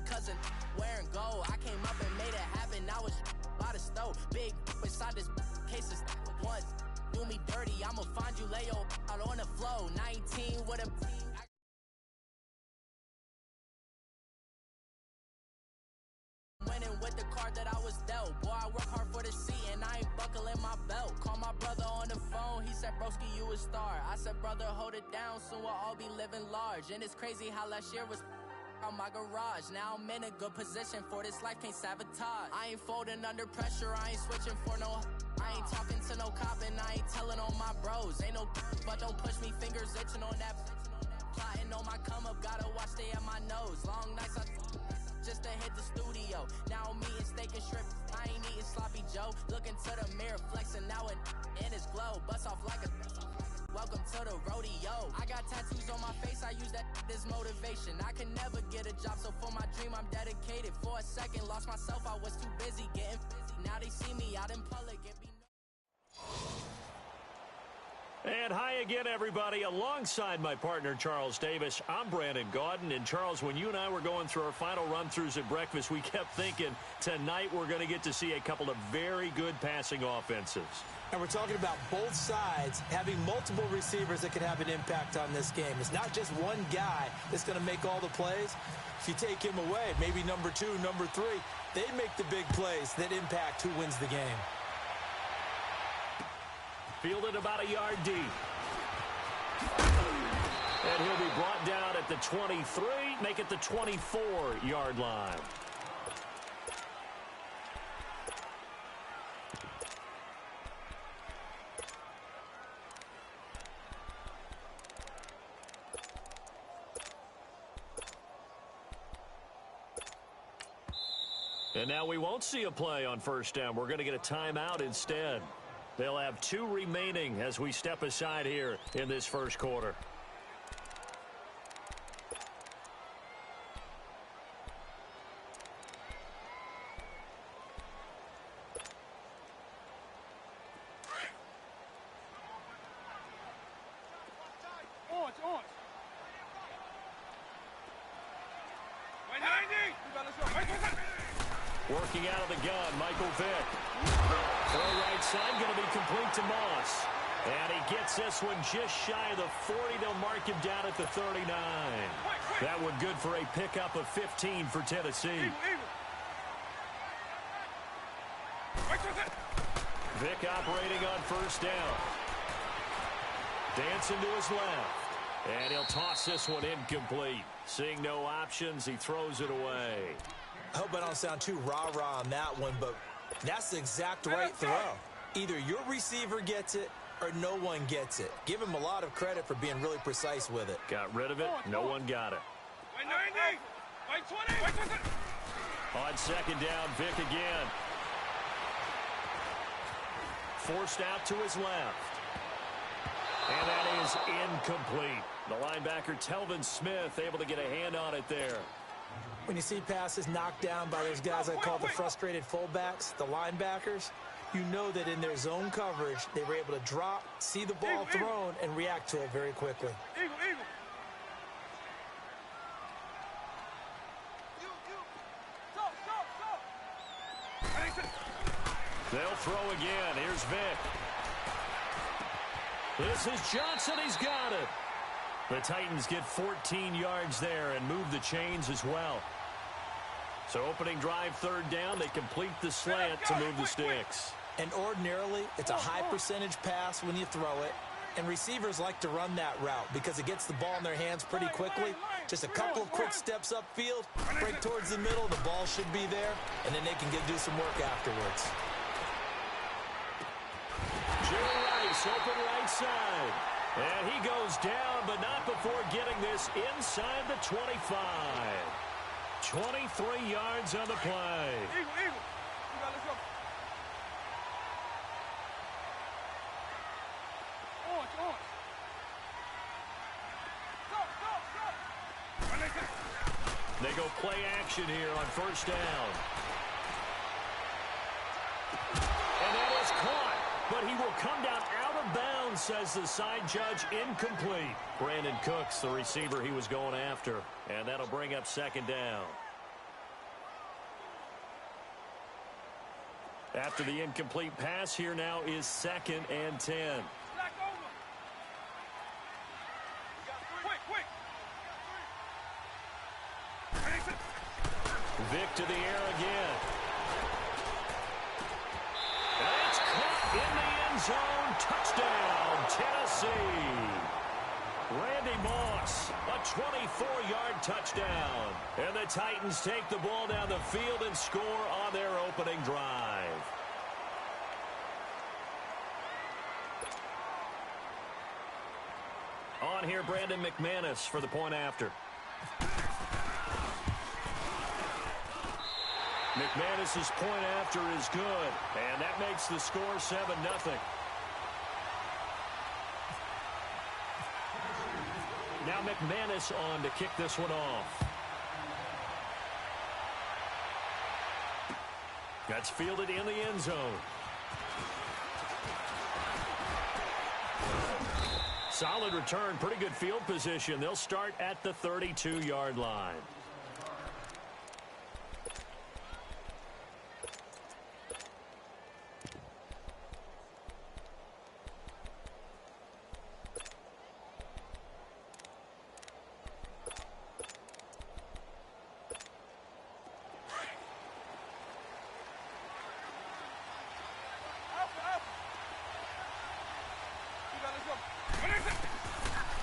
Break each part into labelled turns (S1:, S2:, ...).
S1: cousin wearing gold. I came up and made it happen. I was by the stove. Big inside this cases once. Do me dirty, I'ma find you, lay your out on the floor. 19 with a winning with the card that I was dealt. Boy, I work hard for the seat and I ain't buckling my belt. Call my brother on the phone, he said, broski, you a star. I said, brother, hold it down, soon we'll all be living large. And it's crazy how last year was on my garage. Now I'm in a good position for this life, can't sabotage. I ain't folding under pressure, I ain't switching for no. I ain't talking to no cop and I ain't telling on my bros. Ain't no but don't push me, fingers itching on that. Plotting on my come up, gotta watch stay at my nose. Long nights I just to hit the studio. Now I'm eating steak and shrimp. I ain't eating sloppy Joe. Looking to the mirror, flexing now and in his glow. Bust off like a welcome to the rodeo. I got tattoos on my face, I use that as motivation. I can never get a job, so for my dream I'm dedicated. For a second, lost myself, I was too busy getting busy. Now they see me out in public and be
S2: And hi again, everybody. Alongside my partner, Charles Davis, I'm Brandon Gaudin. And, Charles, when you and I were going through our final run-throughs at breakfast, we kept thinking tonight we're going to get to see a couple of very good passing offenses.
S3: And we're talking about both sides having multiple receivers that can have an impact on this game. It's not just one guy that's going to make all the plays. If you take him away, maybe number 2, number 3, they make the big plays that impact who wins the game.
S2: Fielded about a yard deep. And he'll be brought down at the 23, make it the 24-yard line. And now we won't see a play on first down. We're going to get a timeout instead. They'll have 2 remaining as we step aside here in this first quarter. Working out of the gun, Michael Vick. Throw right side, going to be complete to Moss. And he gets this one just shy of the 40. They'll mark him down at the 39. That one good for a pickup of 15 for Tennessee. Vick operating on first down. Dancing to his left. And he'll toss this one incomplete. Seeing no options, he throws it away.
S3: I hope I don't sound too rah-rah on that one, but that's the exact right throw. Either your receiver gets it or no one gets it. Give him a lot of credit for being really precise with it.
S2: Got rid of it. No one got it. On second down, Vick again. Forced out to his left. And that is incomplete. The linebacker, Telvin Smith, able to get a hand on it there.
S3: When you see passes knocked down by those guys I call the frustrated fullbacks, the linebackers, you know that in their zone coverage, they were able to drop, see the ball thrown, and react to it very quickly.
S2: They'll throw again. Here's Vick. This is Johnson. He's got it. The Titans get 14 yards there and move the chains as well. So opening drive, third down, they complete the slant to move the sticks.
S3: And ordinarily, it's a high percentage pass when you throw it. And receivers like to run that route because it gets the ball in their hands pretty quickly. Just a couple of quick steps upfield, break towards the middle, the ball should be there, and then they can do some work afterwards.
S2: Jerry Rice, open right side. And he goes down, but not before getting this inside the 25. 23 yards on the play. They go play action here on first down. And that is caught, but he will come down out of bounds, says the side judge, incomplete. Brandon Cooks, the receiver he was going after, and that'll bring up second down. After the incomplete pass, here now is 2nd and 10. Vic to the air again. And it's caught in the end zone. Touchdown, Tennessee. Randy Moss, a 24-yard touchdown. And the Titans take the ball down the field and score on their opening drive. On here, Brandon McManus for the point after. McManus's point after is good, and that makes the score 7-0. Now McManus on to kick this one off. That's fielded in the end zone. Solid return, pretty good field position. They'll start at the 32-yard line.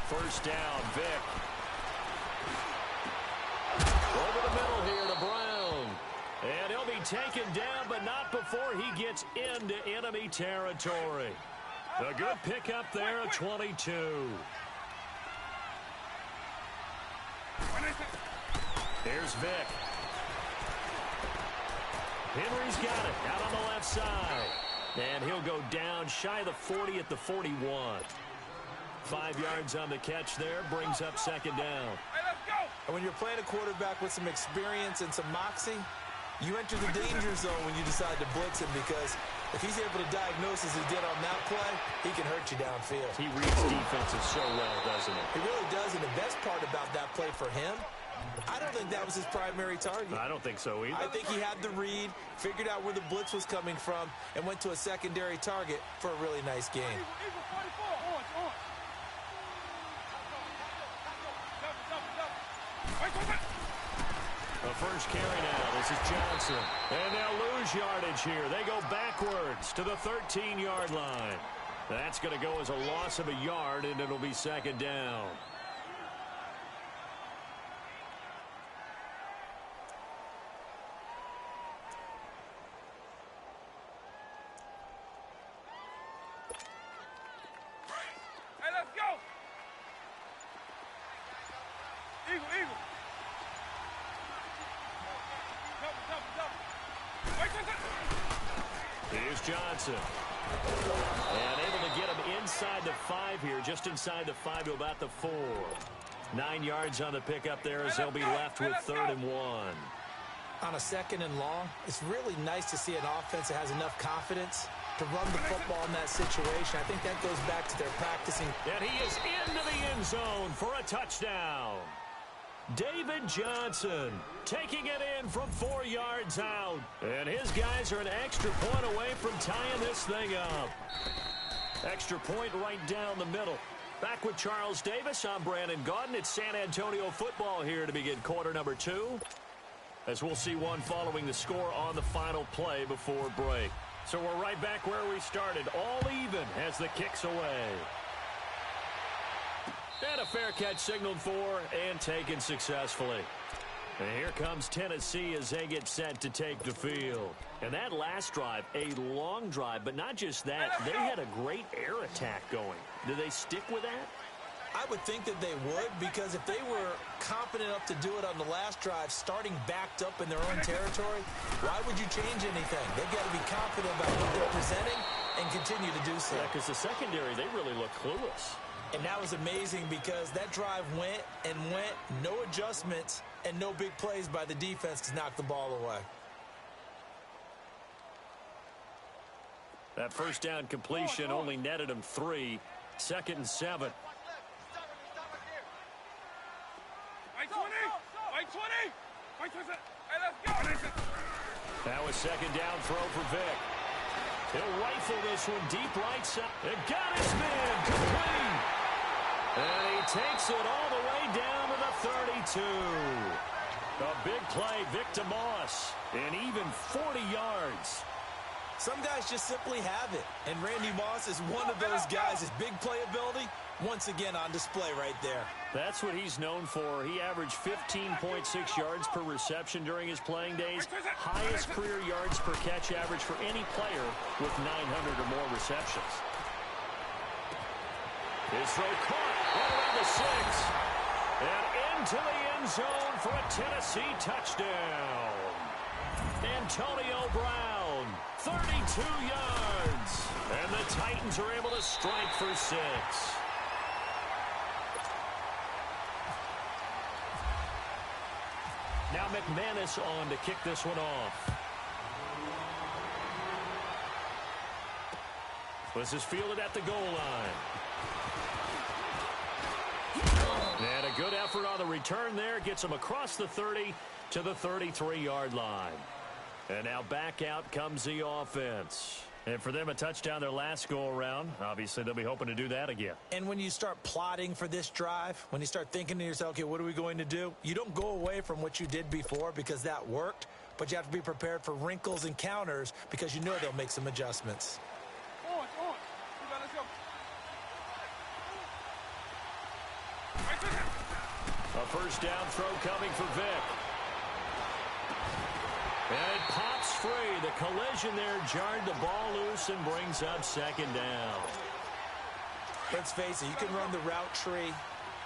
S2: First down, Vic. Over the middle here to Brown. And he'll be taken down, but not before he gets into enemy territory. A good pickup there at 22. Here's Vic. Henry's got it out on the left side. And he'll go down shy of the 40 at the 41. 5 yards on the catch there, brings up 2nd down.
S3: And when you're playing a quarterback with some experience and some moxie, you enter the danger zone when you decide to blitz him, because if he's able to diagnose as he did on that play, he can hurt you downfield.
S2: He reads defenses so well, doesn't he?
S3: He really does, and the best part about that play for him, I don't think that was his primary target.
S2: I don't think so either.
S3: I think he had the read, figured out where the blitz was coming from, and went to a secondary target for a really nice game.
S2: The first carry now. This is Johnson. And they'll lose yardage here. They go backwards to the 13-yard line. That's going to go as a loss of a yard, and it'll be 2nd down. Here's Johnson. And able to get him inside the 5 here, just inside the 5 to about the 4. 9 yards on the pickup there as they'll be left with 3rd and 1.
S3: On a 2nd and long, it's really nice to see an offense that has enough confidence to run the football in that situation. I think that goes back to their practicing.
S2: And he is into the end zone for a touchdown. David Johnson taking it in from 4 yards out. And his guys are an extra point away from tying this thing up. Extra point right down the middle. Back with Charles Davis, I'm Brandon Gaudin. It's San Antonio football here to begin quarter number 2. As we'll see one following the score on the final play before break. So we're right back where we started. All even as the kick's away. And a fair catch signaled for and taken successfully. And here comes Tennessee as they get set to take the field. And that last drive, a long drive, but not just that. They had a great air attack going. Do they stick with that?
S3: I would think that they would, because if they were confident enough to do it on the last drive, starting backed up in their own territory, why would you change anything? They've got to be confident about what they're presenting and continue to do so.
S2: Yeah, because the secondary, they really look clueless.
S3: And that was amazing because that drive went and went, no adjustments, and no big plays by the defense to knock the ball away.
S2: That first down completion only netted him 3. 2nd and 7. That was 2nd down throw for Vic. He'll rifle this one deep right side. And got his man complete. And he takes it all the way down to the 32. A big play, Victor Moss, and even 40 yards.
S3: Some guys just simply have it, and Randy Moss is one of those guys. His big playability, once again on display right there.
S2: That's what he's known for. He averaged 15.6 yards per reception during his playing days. Highest career yards per catch average for any player with 900 or more receptions. His throw caught right around the 6. And into the end zone for a Tennessee touchdown. Antonio Brown, 32 yards. And the Titans are able to strike for 6. Now McManus on to kick this one off. This is fielded at the goal line. And a good effort on the return there. Gets him across the 30 to the 33-yard line. And now back out comes the offense. And for them, a touchdown their last go-around. Obviously, they'll be hoping to do that again.
S3: And when you start plotting for this drive, when you start thinking to yourself, okay, what are we going to do? You don't go away from what you did before because that worked, but you have to be prepared for wrinkles and counters because you know they'll make some adjustments.
S2: A first down throw coming for Vick. And it pops free. The collision there jarred the ball loose and brings up second down.
S3: Let's face it, you can run the route tree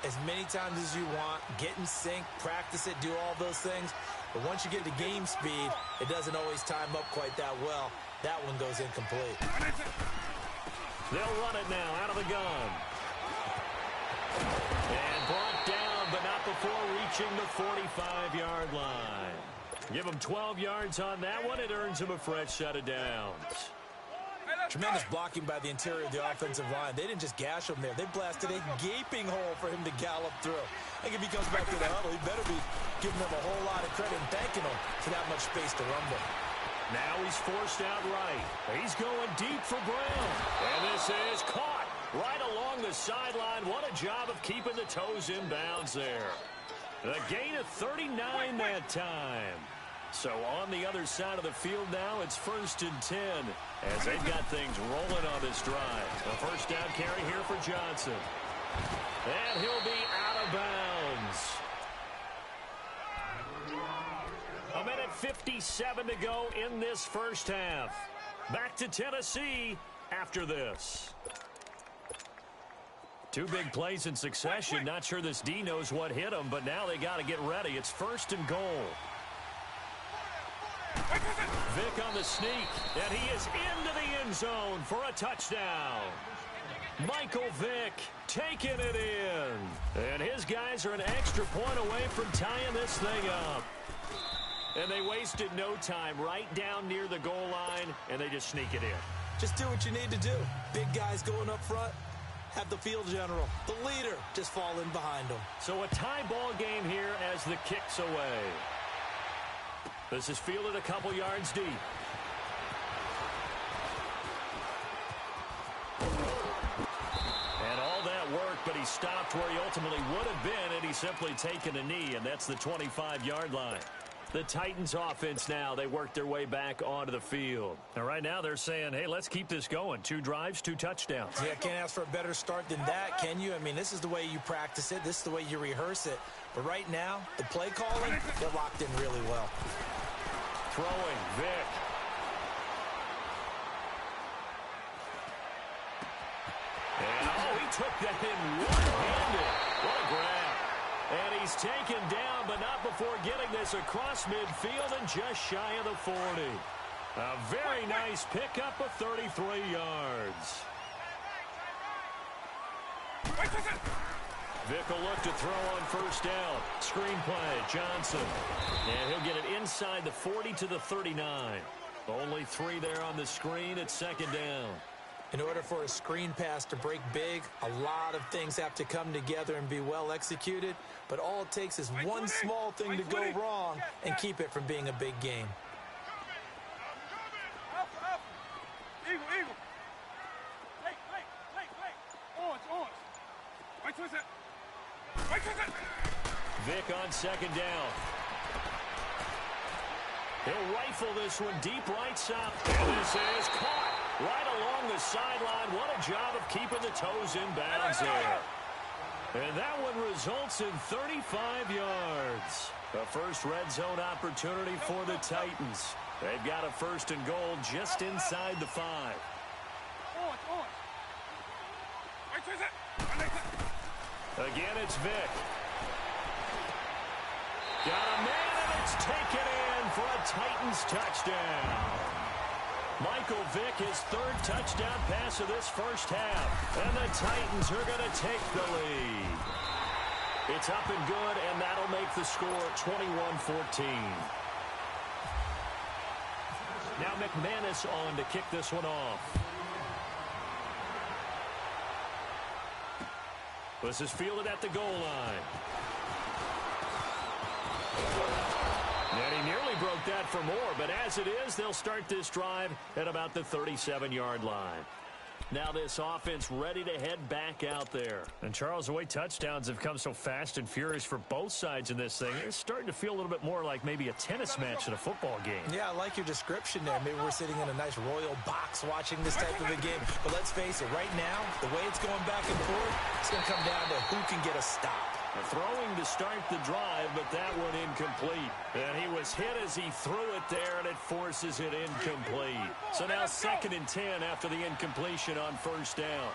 S3: as many times as you want, get in sync, practice it, do all those things. But once you get to game speed, it doesn't always time up quite that well. That one goes incomplete.
S2: They'll run it now out of the gun. And brought down, but not before reaching the 45-yard line. Give him 12 yards on that one. It earns him a fresh set of downs.
S3: Tremendous blocking by the interior of the offensive line. They didn't just gash him there. They blasted a gaping hole for him to gallop through. I think if he comes back to the huddle, he better be giving them a whole lot of credit and thanking them for that much space to rumble.
S2: Now he's forced out right. He's going deep for Brown. And this is caught right along the sideline. What a job of keeping the toes in bounds there. A gain of 39 that time. So on the other side of the field now, it's 1st and 10 as they've got things rolling on this drive. A first down carry here for Johnson. And he'll be out of bounds. A minute 57 to go in this first half. Back to Tennessee after this. Two big plays in succession. Not sure this D knows what hit him, but now they got to get ready. It's 1st and goal. Vick on the sneak, and he is into the end zone for a touchdown. Michael Vick taking it in. And his guys are an extra point away from tying this thing up. And they wasted no time right down near the goal line, and they just sneak it in.
S3: Just do what you need to do. Big guys going up front. Have the field general, the leader, just fall in behind them.
S2: So a tie ball game here as the kick's away. This is fielded a couple yards deep. And all that work, but he stopped where he ultimately would have been, and he's simply taken a knee, and that's the 25-yard line. The Titans offense now, they work their way back onto the field. And right now they're saying, hey, let's keep this going. 2 drives, 2 touchdowns.
S3: Yeah, can't ask for a better start than that, can you? I mean, this is the way you practice it. This is the way you rehearse it. But right now, the play calling, they're locked in really well.
S2: Throwing, Vick. And, oh, he took that in one-handed. What a grab. And he's taken down, but not before getting this across midfield and just shy of the 40. A very nice pickup of 33 yards. Vick will look to throw on first down. Screen play, Johnson. And he'll get it inside the 40 to the 39. Only 3 there on the screen at 2nd down.
S3: In order for a screen pass to break big, a lot of things have to come together and be well executed. But all it takes is one small thing to go wrong and keep it from being a big game.
S2: Vic on second down. He'll rifle this one deep right side. And this is caught right along the sideline. What a job of keeping the toes in bounds there. And that one results in 35 yards. The first red zone opportunity for the Titans. They've got a first and goal just inside the 5. Again, it's Vic. Got a man, and it's taken in for a Titans touchdown. Michael Vick, his third touchdown pass of this first half. And the Titans are going to take the lead. It's up and good, and that'll make the score 21-14. Now McManus on to kick this one off. This is fielded at the goal line. And he nearly broke that for more, but as it is, they'll start this drive at about the 37-yard line. Now this offense ready to head back out there. And Charles, the way touchdowns have come so fast and furious for both sides in this thing, it's starting to feel a little bit more like maybe a tennis match in a football game. Yeah, I like your description there. Maybe we're sitting in a nice royal box watching this type of a game. But let's face it, right now, the way it's going back and forth, it's going to come down to who can get a stop. Throwing to start the drive, but that one incomplete. And he was hit as he threw it there, and it forces it incomplete. So now 2nd and 10 after the incompletion on first down.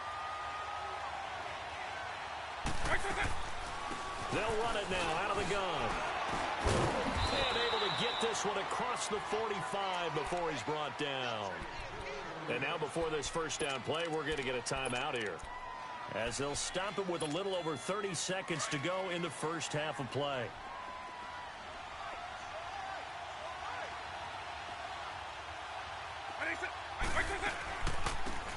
S2: They'll run it now out of the gun. And able to get this one across the 45 before he's brought down. And now before this first down play, we're going to get a timeout here, as they'll stop it with a little over 30 seconds to go in the first half of play.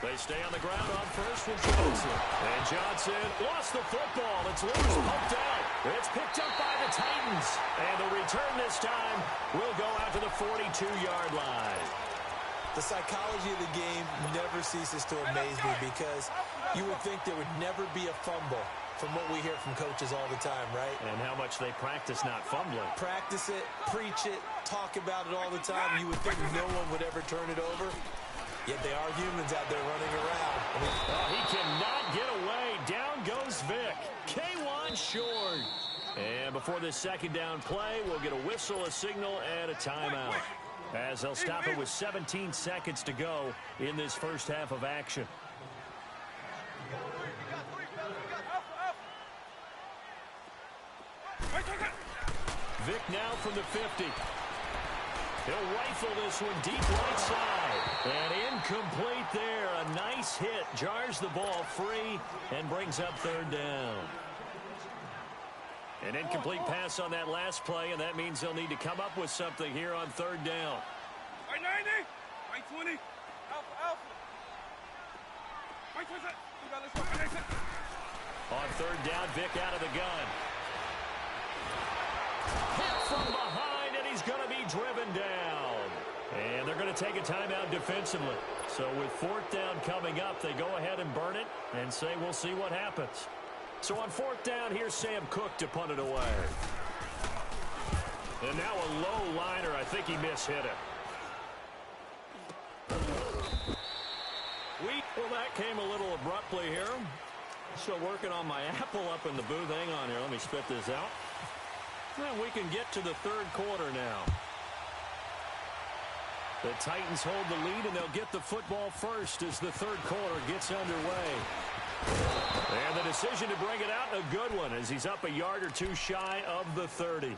S2: They stay on the ground on first with Johnson. And Johnson lost the football. It's loose, pumped out. It's picked up by the Titans. And the return this time will go out to the 42-yard line. The psychology of the game never ceases to amaze me, because you would think there would never be a fumble from what we hear from coaches all the time, right? And how much they practice not fumbling. Practice it, preach it, talk about it all the time. You would think no one would ever turn it over. Yet they are humans out there running around. He cannot get away. Down goes Vic. K1 short. And before this second down play, we'll get a whistle, a signal, and a timeout, as they'll stop it with 17 seconds to go in this first half of action. Vic now from the 50. He'll rifle this one deep right side. And incomplete there. A nice hit. Jars the ball free and brings up third down. An incomplete pass on that last play, and that means they'll need to come up with something here on third down.
S4: Right 90, right 20, alpha. Right 20,
S2: on third down, Vic out of the gun. Hit from behind, and he's going to be driven down. And they're going to take a timeout defensively. So with fourth down coming up, they go ahead and burn it and say we'll see what happens. So on fourth down, here's Sam Cook to punt it away. And now a low liner. I think he mishit it. Well, that came a little abruptly here. Still working on my apple up in the booth. Hang on here. Let me spit this out. And we can get to the third quarter now. The Titans hold the lead, and they'll get the football first as the third quarter gets underway. And the decision to bring it out, a good one, as he's up a yard or two shy of the 30.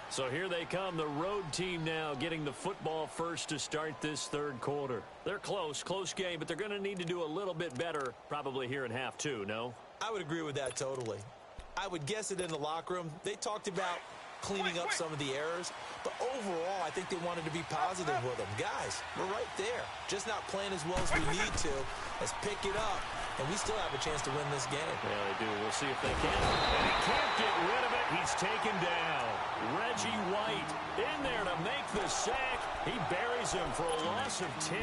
S2: So here they come, the road team now getting the football first to start this third quarter. They're close game, but they're going to need to do a little bit better probably here in half two, no?
S3: I would agree with that totally. I would guess it in the locker room. They talked about cleaning up some of the errors, but overall, I think they wanted to be positive with them. Guys, we're right there. Just not playing as well as we need to. Let's pick it up, and we still have a chance to win this game.
S2: Yeah, they do. We'll see if they can. And he can't get rid of it. He's taken down. Reggie White in there to make the sack, He buries him for a loss of 10.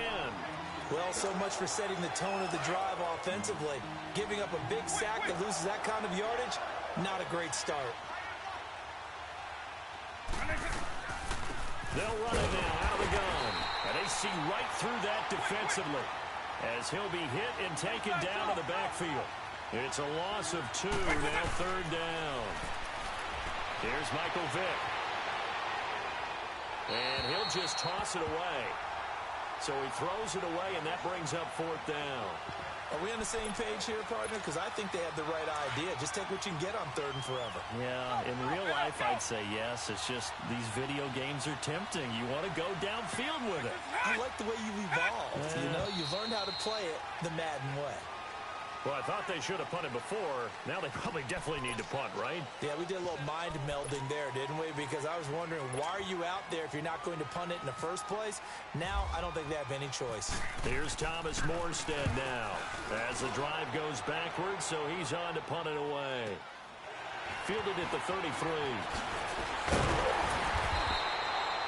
S3: Well, so much for setting the tone of the drive offensively. Giving up a big sack that loses that kind of yardage, not a great start.
S2: They'll run it now out of the gun. And they see right through that defensively as he'll be hit and taken down to the backfield. It's a loss of 2, now 3rd down. Here's Michael Vick. And he'll just toss it away. So he throws it away, and that brings up 4th down.
S3: Are we on the same page here, partner? Because I think they have the right idea. Just take what you can get on 3rd and forever.
S2: Yeah, in real life, I'd say yes. It's just these video games are tempting. You want to go downfield with it.
S3: I like the way you've evolved. You know, you've learned how to play it the Madden way.
S2: Well, I thought they should have punted before. Now they probably definitely need to punt, right?
S3: Yeah, we did a little mind melding there, didn't we? Because I was wondering, why are you out there if you're not going to punt it in the first place? Now, I don't think they have any choice.
S2: Here's Thomas Morstead now as the drive goes backwards, so he's on to punt it away. Fielded at the 33.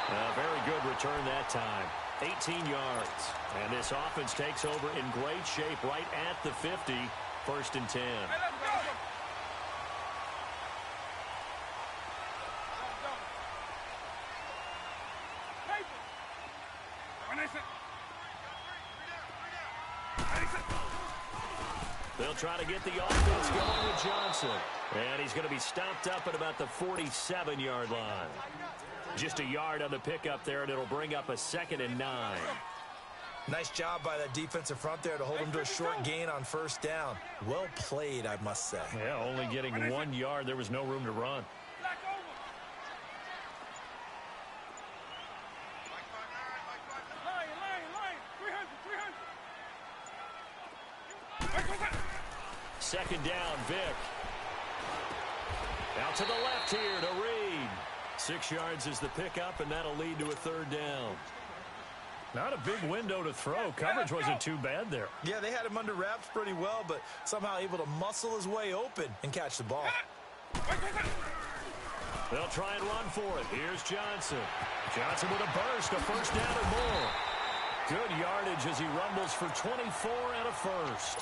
S2: A very good return that time. 18 yards. And this offense takes over in great shape right at the 50. 1st and 10. They'll try to get the offense going with Johnson. And he's going to be stopped up at about the 47-yard line. Just a yard on the pickup there, and it'll bring up a 2nd and 9.
S3: Nice job by that defensive front there to hold him to a short gain on 1st down. Well played, I must say.
S2: Yeah, only getting 1 yard. There was no room to run. Second down, Vick. Out to the left here to Reed. 6 yards is the pickup, and that'll lead to a 3rd down. Not a big window to throw. Coverage wasn't too bad there.
S3: Yeah, they had him under wraps pretty well, but somehow able to muscle his way open and catch the ball.
S2: They'll try and run for it. Here's Johnson. Johnson with a burst, a 1st down or more. Good yardage as he rumbles for 24 and a 1st.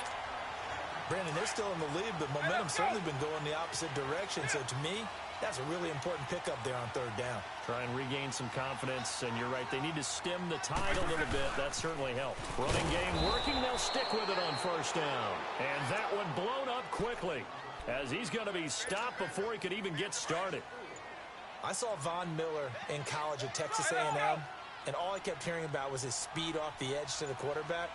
S3: Brandon, they're still in the lead, but momentum's certainly been going the opposite direction. So to me, that's a really important pickup there on 3rd down.
S2: Try and regain some confidence, and you're right. They need to stem the tide a little bit. That certainly helped. Running game working. They'll stick with it on 1st down. And that one blown up quickly as he's going to be stopped before he could even get started.
S3: I saw Von Miller in college at Texas A&M, and all I kept hearing about was his speed off the edge to the quarterback.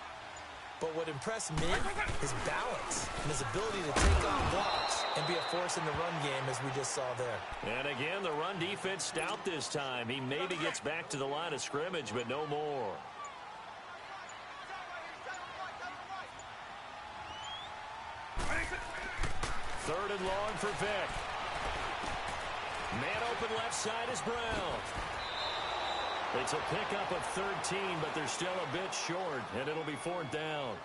S3: But what impressed me, his balance and his ability to take on blocks and be a force in the run game, as we just saw there.
S2: And again, the run defense stout this time. He maybe gets back to the line of scrimmage, but no more. Third and long for Vick. Man open left side is Brown. It's a pickup of 13, but they're still a bit short, and it'll be 4th down.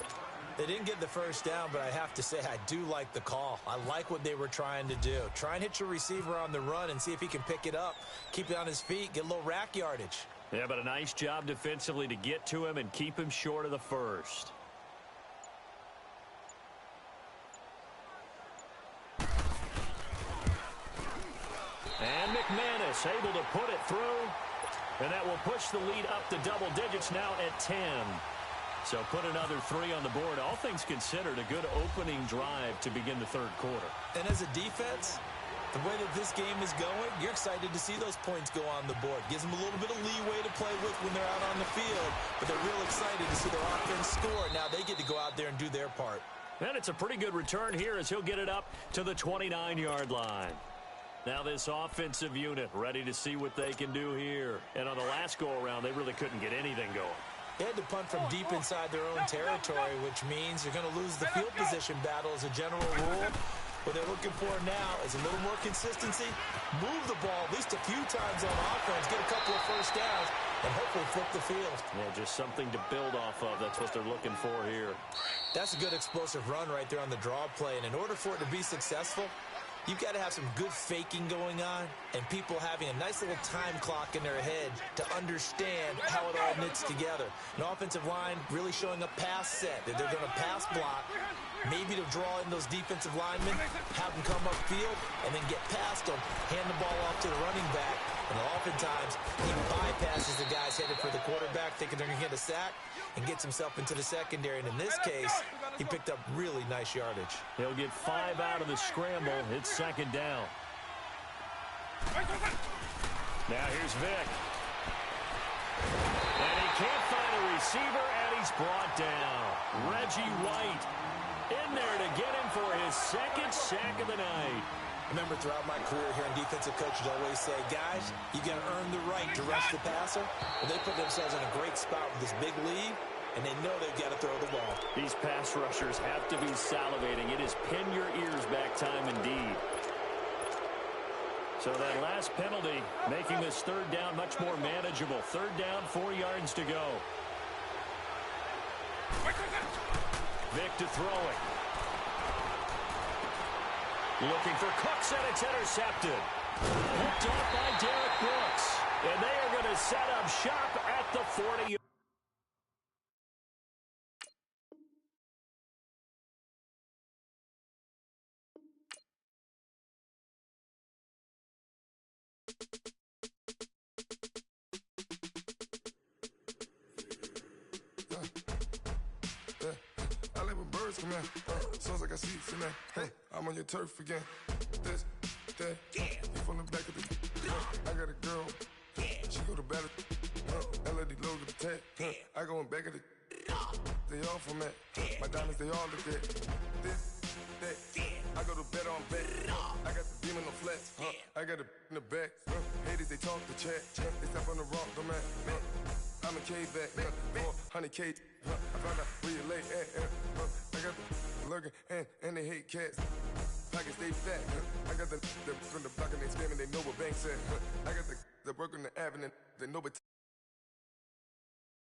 S3: They didn't get the 1st down, but I have to say I do like the call. I like what they were trying to do. Try and hit your receiver on the run and see if he can pick it up, keep it on his feet, get a little rack yardage.
S2: Yeah, but a nice job defensively to get to him and keep him short of the 1st. And McManus able to put it through. And that will push the lead up to double digits now at 10. So put another 3 on the board. All things considered, a good opening drive to begin the 3rd quarter.
S3: And as a defense, the way that this game is going, you're excited to see those points go on the board. Gives them a little bit of leeway to play with when they're out on the field. But they're real excited to see their offense score. Now they get to go out there and do their part.
S2: And it's a pretty good return here as he'll get it up to the 29-yard line. Now this offensive unit ready to see what they can do here. And on the last go-around, they really couldn't get anything going.
S3: They had to punt from deep inside their own territory, which means you're going to lose the field position battle as a general rule. What they're looking for now is a little more consistency, move the ball at least a few times on offense, get a couple of 1st downs, and hopefully flip the field.
S2: Yeah, just something to build off of. That's what they're looking for here.
S3: That's a good explosive run right there on the draw play. And in order for it to be successful, You've got to have some good faking going on and people having a nice little time clock in their head to understand how it all knits together. An offensive line really showing a pass set that they're going to pass block, maybe to draw in those defensive linemen, have them come upfield, and then get past them, hand the ball off to the running back, and oftentimes he bypasses the guys headed for the quarterback, thinking they're going to get a sack, and gets himself into the secondary. And in this case, he picked up really nice yardage.
S2: He'll get 5 out of the scramble. It's second down. Now here's Vick. And he can't find a receiver, and he's brought down. Reggie White in there to get him for his second sack of the night.
S3: Remember, throughout my career here in defensive coaches always say, guys, you got to earn the right to rush the passer. Well, they put themselves in a great spot with this big lead, and they know they've got to throw the ball.
S2: These pass rushers have to be salivating. It is pin your ears back time indeed. So that last penalty making this third down much more manageable. Third down, 4 yards to go. Vick to throw it. Looking for Cooks, and it's intercepted. Picked off by Derek Brooks. And they are going to set up shop at the 40.
S5: I live with birds come in. Sounds like I see it tonight. I'm on your turf again. This, that, you from the back of the. I got a girl. She go to battle. LED logo the tag. I go in back of the. They all from that. My diamonds, they all look at. This, that. I go to bed on bed. I got the beam in the flats. I got it in the back. Haters, they talk the chat. They step on the rock, the man. I'm a K-back, 400K. I found out where you lay at. I got the lurking and they hate cats. Pockets stay fat. I got the from the block and they screaming, they know what banks at. I got the work on the avenue, they know what.